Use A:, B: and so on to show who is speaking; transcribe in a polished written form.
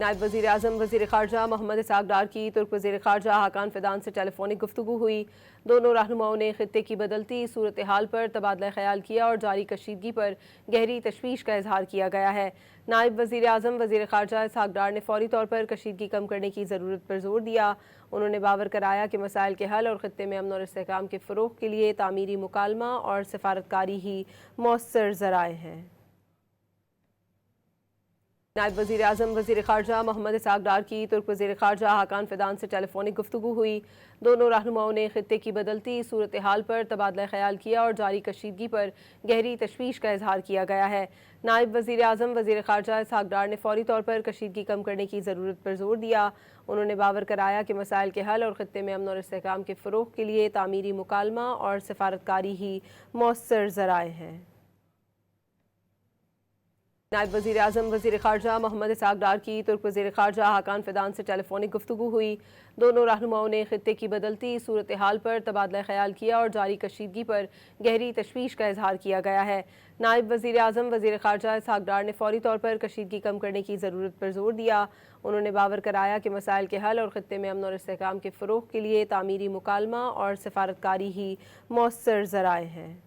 A: نائب وزیر اعظم وزیر خارجہ محمد اسحاق ڈار کی ترک وزیر خارجہ حاکان فیدان سے ٹیلی فونک گفتگو ہوئی۔ دونوں رہنماؤں نے خطے کی بدلتی صورتحال پر تبادلہ خیال کیا اور جاری کشیدگی پر گہری تشویش کا اظہار کیا گیا ہے۔ نائب وزیر اعظم وزیر خارجہ اسحاق ڈار نے فوری طور پر کشیدگی کم کرنے کی ضرورت پر زور دیا۔ انہوں نے باور کرایا کہ مسائل کے حل اور خطے میں امن اور استحکام کے فروغ کے لیے تعمیری مکالمہ اور سفارتکاری ہی مؤثر ذرائع ہیں۔ نائب وزیر اعظم وزیر خارجہ محمد اسحاق ڈار کی ترک وزیر خارجہ حاکان فیدان سے ٹیلی فونک گفتگو ہوئی۔ دونوں رہنماؤں نے خطے کی بدلتی صورتحال پر تبادلہ خیال کیا اور جاری کشیدگی پر گہری تشویش کا اظہار کیا گیا ہے۔ نائب وزیر اعظم وزیر خارجہ اسحاق ڈار نے فوری طور پر کشیدگی کم کرنے کی ضرورت پر زور دیا۔ انہوں نے باور کرایا کہ مسائل کے حل اور خطے میں امن اور استحکام کے فروغ کے لیے تعمیری مکالمہ اور سفارتکاری ہی مؤثر ذرائع ہیں۔ نائب وزیر اعظم وزیر خارجہ محمد اسحاق ڈار کی ترک وزیر خارجہ حاکان فیدان سے ٹیلی فونک گفتگو ہوئی۔ دونوں رہنماؤں نے خطے کی بدلتی صورتحال پر تبادلہ خیال کیا اور جاری کشیدگی پر گہری تشویش کا اظہار کیا گیا ہے۔ نائب وزیر اعظم وزیر خارجہ اسحاق ڈار نے فوری طور پر کشیدگی کم کرنے کی ضرورت پر زور دیا۔ انہوں نے باور کرایا کہ مسائل کے حل اور خطے میں امن اور استحکام کے فروغ کے لیے تعمیری مکالمہ اور سفارتکاری ہی مؤثر ذرائع ہیں۔